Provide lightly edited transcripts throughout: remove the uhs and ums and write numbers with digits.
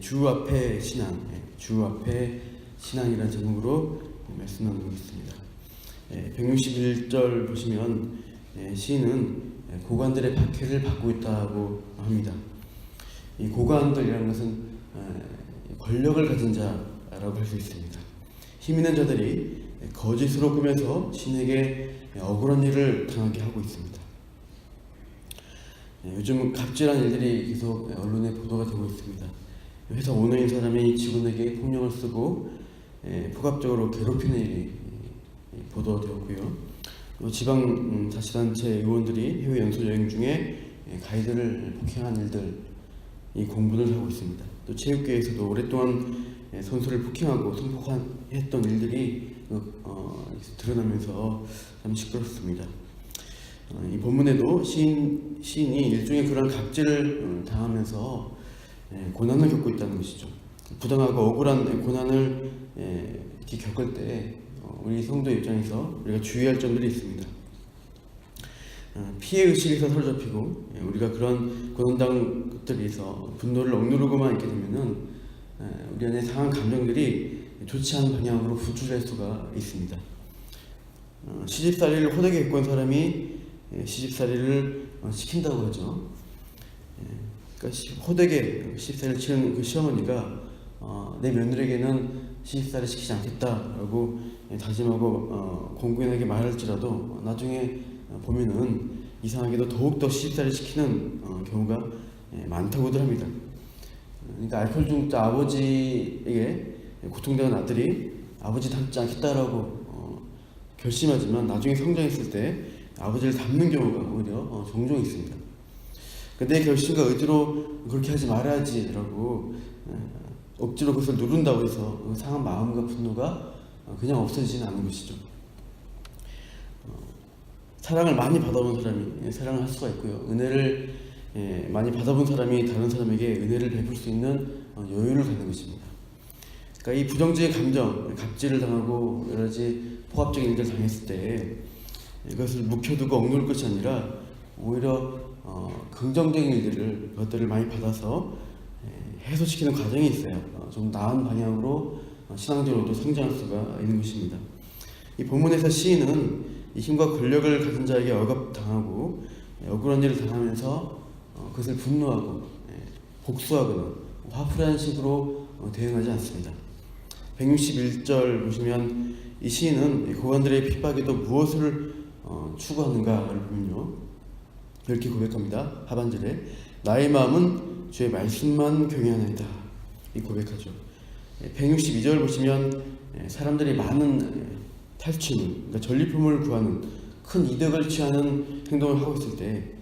주 앞에 신앙, 주 앞에 신앙이라는 제목으로 말씀 나누겠습니다. 161절 보시면 시인은 고관들의 박해를 받고 있다고 합니다. 이 고관들이라는 것은 권력을 가진 자라고 할 수 있습니다. 힘 있는 자들이 거짓으로 꾸며서 신에게 억울한 일을 당하게 하고 있습니다. 요즘 갑질한 일들이 계속 언론에 보도가 되고 있습니다. 회사 오너인 사람이 직원에게 폭력을 쓰고 폭압적으로 괴롭히는 일이 보도되었고요. 지방 자치단체 의원들이 해외 연수 여행 중에 가이드를 폭행한 일들이 공분을 하고 있습니다. 또 체육계에서도 오랫동안 선수를 폭행하고 성폭행했던 일들이 드러나면서 참 시끄럽습니다. 이 본문에도 시인이 일종의 그런 갑질을 당하면서 고난을 겪고 있다는 것이죠. 부당하고 억울한 고난을 이렇게 겪을 때 우리 성도 입장에서 우리가 주의할 점들이 있습니다. 피해 의식에서 사로잡히고 우리가 그런 고난당한 것들에서 분노를 억누르고만 있게 되면은 우리 안에 상한 감정들이 좋지 않은 방향으로 분출될 수가 있습니다. 시집살이를 호되게 겪은 사람이 시집살이를 시킨다고 하죠. 그러니까 호되게 시집살이를 치는 그 시어머니가 내 며느리에게는 시집살이 시키지 않겠다라고 다짐하고 공부인에게 말할지라도 나중에 보면은 이상하게도 더욱더 시집살이 시키는 경우가 많다고들 합니다. 그러니까 알코올 중독자 아버지에게 고통당한 아들이 아버지 닮지 않겠다라고 결심하지만 나중에 성장했을 때 아버지를 닮는 경우가 오히려 종종 있습니다. 내 결심과 의지로 그렇게 하지 말아야지라고 억지로 그것을 누른다고 해서 그 상한 마음과 분노가 그냥 없어지지는 않는 것이죠. 사랑을 많이 받아본 사람이 사랑을 할 수가 있고요. 은혜를 많이 받아본 사람이 다른 사람에게 은혜를 베풀 수 있는 여유를 갖는 것입니다. 그러니까 이 부정적인 감정, 갑질을 당하고 여러 가지 폭압적인 일들을 당했을 때 이것을 묵혀두고 억누를 것이 아니라 오히려 긍정적인 일들을 그것들을 많이 받아서 해소시키는 과정이 있어요. 좀 나은 방향으로 신앙적으로도 성장할 수가 있는 것입니다. 이 본문에서 시인은 이 힘과 권력을 가진 자에게 억압당하고 억울한 일을 당하면서 그것을 분노하고 복수하거나 화풀이하는 식으로 대응하지 않습니다. 161절 보시면 이 시인은 고관들의 핍박에도 무엇을 추구하는가를 보면요, 이렇게 고백합니다. 하반절에 나의 마음은 주의 말씀만 경외하나이다, 이 고백하죠. 162절 보시면 사람들이 많은 탈취물, 그러니까 전리품을 구하는 큰 이득을 취하는 행동을 하고 있을 때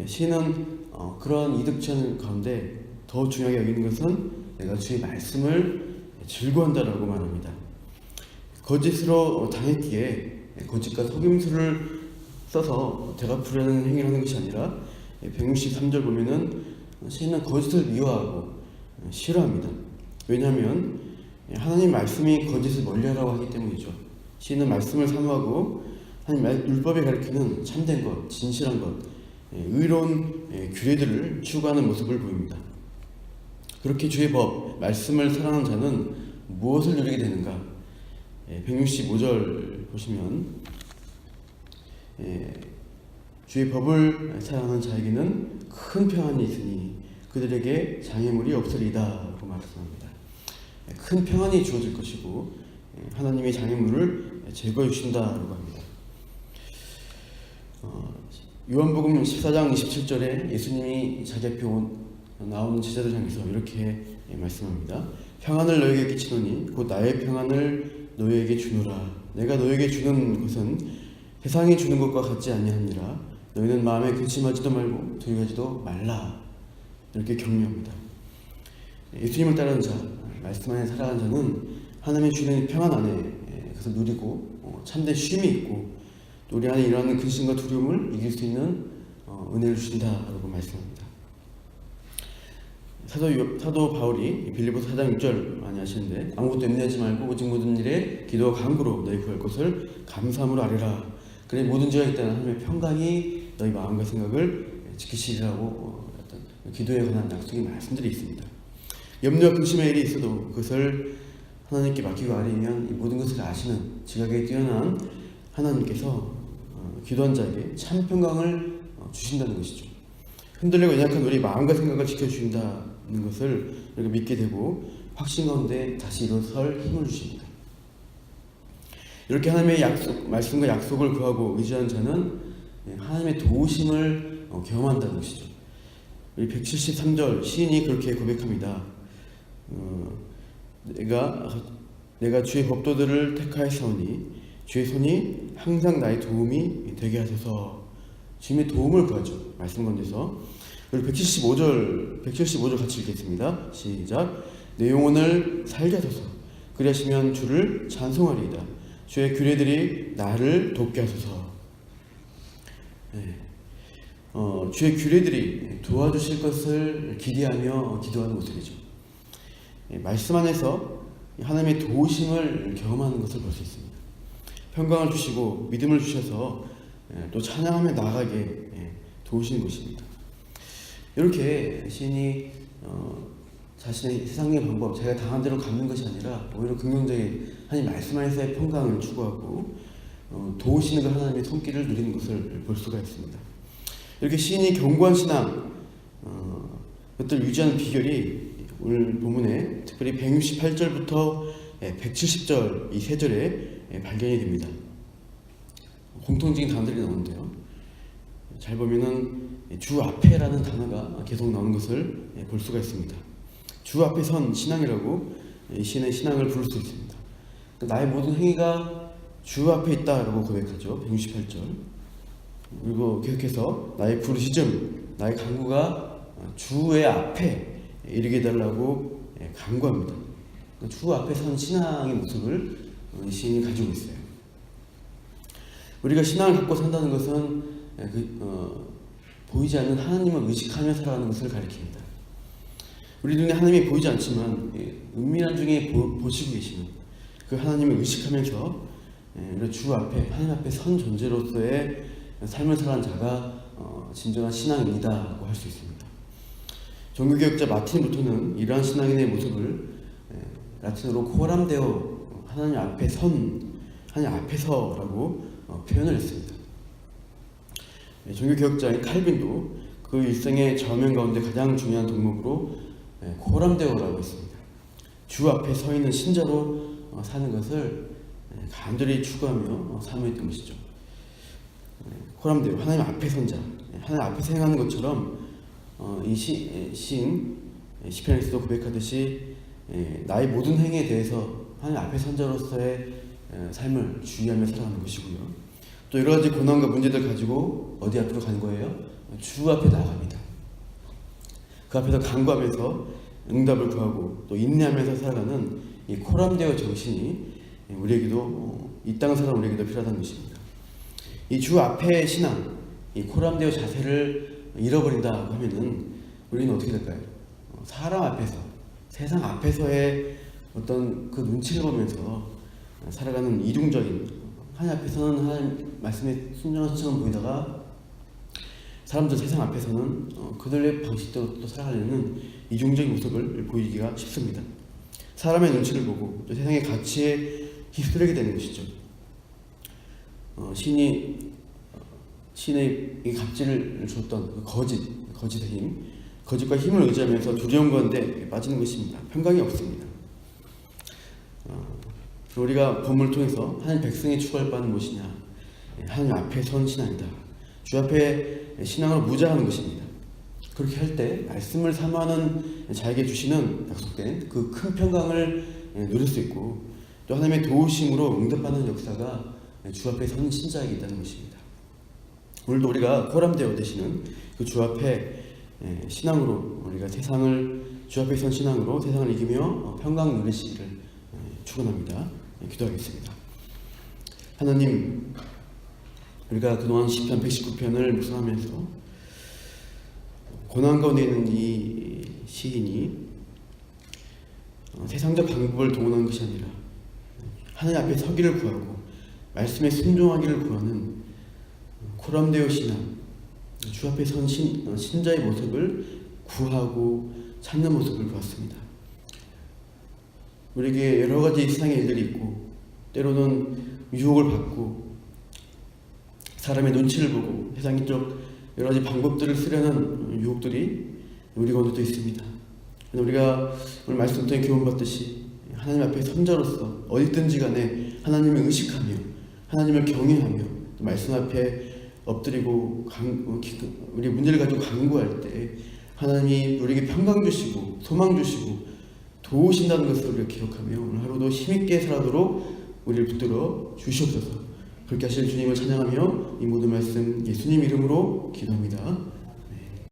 시인은 그런 이득 취하는 가운데 더 중요하게 여기는 것은 내가 주의 말씀을 즐거워한다라고 말합니다. 거짓으로 당했기에 거짓과 속임수를 써서 대갚으려는 행위를 하는 것이 아니라 163절 보면은 시인은 거짓을 미워하고 싫어합니다. 왜냐하면 하나님 말씀이 거짓을 멀리하라고 하기 때문이죠. 시인은 말씀을 사모하고 하나님 율법에 가르치는 참된 것, 진실한 것, 의로운 규례들을 추구하는 모습을 보입니다. 그렇게 주의 법, 말씀을 사랑하는 자는 무엇을 누리게 되는가? 165절 보시면 주의 법을 사랑하는 자에게는 큰 평안이 있으니 그들에게 장애물이 없으리다 라고 말씀합니다. 큰 평안이 주어질 것이고 하나님의 장애물을 제거해 주신다라고 합니다. 요한복음 14장 27절에 예수님이 자기 앞에 나온 제자들 향해서 이렇게 말씀합니다. 평안을 너에게 끼치노니 곧 나의 평안을 너에게 주노라. 내가 너에게 주는 것은 세상이 주는 것과 같지 아니하니라. 너희는 마음에 근심하지도 말고 두려워하지도 말라. 이렇게 격려합니다. 예수님을 따르는 자, 말씀 안에 살아가는 자는 하나님의 주는 평안 안에 그것을 누리고 참된 쉼이 있고 또 우리 안에 일어나는 근심과 두려움을 이길 수 있는 은혜를 주신다라고 말씀합니다. 사도 바울이 빌립보서 4장 6절 많이 하시는데 아무것도 염려하지 말고 오직 모든 일에 기도와 간구로 너희 구할 것을 감사함으로 아뢰라. 그래 모든 죄가 있다는 하나님의 평강이 너희 마음과 생각을 지키시리라고 어떤 기도에 관한 약속의 말씀들이 있습니다. 염려와 근심의 일이 있어도 그것을 하나님께 맡기고 아뢰면 이 모든 것을 아시는 지각에 뛰어난 하나님께서 기도한 자에게 참 평강을 주신다는 것이죠. 흔들리고 연약한 우리 마음과 생각을 지켜주신다는 것을 우리가 믿게 되고 확신 가운데 다시 일어설 힘을 주십니다. 이렇게 하나님의 말씀과 약속을 구하고 의지하는 자는 하나님의 도우심을 경험한다는 것이죠. 우리 173절 시인이 그렇게 고백합니다. 내가 주의 법도들을 택하였사오니 주의 손이 항상 나의 도움이 되게 하소서. 주님의 도움을 구하죠. 말씀 가운데서. 그리고 175절 같이 읽겠습니다. 시작. 내 영혼을 살게 하소서. 그리하시면 주를 찬송하리이다. 주의 규례들이 나를 돕게 하소서. 주의 규례들이 도와주실 것을 기대하며 기도하는 모습이죠. 말씀 안에서 하나님의 도우심을 경험하는 것을 볼 수 있습니다. 평강을 주시고 믿음을 주셔서 또 찬양하며 나아가게 도우시는 것입니다. 이렇게 시인이 자신의 세상의 방법, 자기가 당한 대로 갚는 것이 아니라 오히려 긍정적인 하나님 말씀 안에서의 평강을 추구하고 도우시는 그 하나님의 손길을 누리는 것을 볼 수가 있습니다. 이렇게 시인이 견고한 신앙, 그것들 유지하는 비결이 오늘 본문에 특별히 168절부터 170절 이 세 절에 발견이 됩니다. 공통적인 단어들이 나오는데요. 잘 보면은 주 앞에라는 단어가 계속 나오는 것을 볼 수가 있습니다. 주 앞에 선 신앙이라고 시인의 신앙을 부를 수 있습니다. 나의 모든 행위가 주 앞에 있다라고 고백하죠. 168절. 그리고 계속해서 나의 부르짖음, 나의 간구가 주의 앞에 이르게 해달라고 간구합니다. 주 앞에 선 신앙의 모습을 시인이 가지고 있어요. 우리가 신앙을 갖고 산다는 것은 보이지 않는 하나님을 의식하며 살아가는 것을 가리킵니다. 우리 눈에 하나님이 보이지 않지만 은밀한 중에 보시고 계시는 그 하나님을 의식하면서 주 앞에, 하나님 앞에 선 존재로서의 삶을 살아가는 자가 진정한 신앙인이다고 할 수 있습니다. 종교개혁자 마틴 루터는 이러한 신앙인의 모습을 라틴어로 코람데오, 하나님 앞에 선, 하나님 앞에서라고 표현을 했습니다. 종교개혁자인 칼빈도 그 일생의 저명 가운데 가장 중요한 덕목으로 코람데오라고 했습니다. 주 앞에 서 있는 신자로 사는 것을 간절히 추구하며 사모했던 것이죠. 코람데오, 하나님 앞에 선 자, 하나님 앞에서 행하는 것처럼 이 시인 시편에서도 고백하듯이 나의 모든 행위에 대해서 하나님 앞에 선 자로서의 삶을 주의하며 살아가는 것이고요. 또 여러 가지 고난과 문제들 가지고 어디 앞으로 가는 거예요? 주 앞에 나아갑니다. 그 앞에서 간구하면서 응답을 구하고 또 인내하면서 살아가는 이 코람데오 정신이 우리에게도 이 땅을 살아가는 우리에게도 필요하다는 것입니다. 이 주 앞에 신앙, 이 코람데오 자세를 잃어버린다고 하면은 우리는 어떻게 될까요? 사람 앞에서, 세상 앞에서의 어떤 그 눈치를 보면서 살아가는 이중적인, 하나님 앞에서는 하나님 말씀에 순종한 신처럼 보이다가 사람들 세상 앞에서는 그들의 방식대로 또 살아가려는 이중적인 모습을 보이기가 쉽습니다. 사람의 눈치를 보고 또 세상의 가치에 휩쓸리게 되는 것이죠. 신의 갑질을 줬던 그 거짓의 힘, 거짓과 힘을 의지하면서 두려운 가운데 빠지는 것입니다. 평강이 없습니다. 우리가 본문을 통해서 하나님 백성이 추구할 바는 무엇이냐? 하나님 앞에 선 신앙이다. 주 앞에 신앙을 무장하는 것입니다. 그렇게 할 때 말씀을 사모하는 자에게 주시는 약속된 그 큰 평강을 누릴 수 있고 또 하나님의 도우심으로 응답받는 역사가 주 앞에 선 신자에게 있다는 것입니다. 오늘도 우리가 코람데오 되시는 그 주 앞에 신앙으로 우리가 주 앞에 선 신앙으로 세상을 이기며 평강 누리시기를 축원합니다. 기도하겠습니다. 하나님, 우리가 그동안 시편 119편을 묵상하면서 고난 가운데 있는 이 시인이 세상적 방법을 동원하는 것이 아니라 하나님 앞에 서기를 구하고 말씀에 순종하기를 구하는 코람데오 신앙, 주 앞에 선 신자의 모습을 구하고 찾는 모습을 보았습니다. 우리에게 여러 가지 세상의 일들이 있고 때로는 유혹을 받고 사람의 눈치를 보고 세상적 여러 가지 방법들을 쓰려는 유혹들이 우리 가운데도 있습니다. 우리가 오늘 말씀 통해 교훈받듯이 하나님 앞에 선자로서 어디든지 간에 하나님을 의식하며 하나님을 경외하며 말씀 앞에 엎드리고 우리 문제를 가지고 간구할 때 하나님이 우리에게 평강 주시고 소망 주시고 도우신다는 것을 우리가 기억하며 오늘 하루도 힘있게 살아도록 우리를 붙들어 주시옵소서. 그렇게 하실 주님을 찬양하며 이 모든 말씀 예수님 이름으로 기도합니다.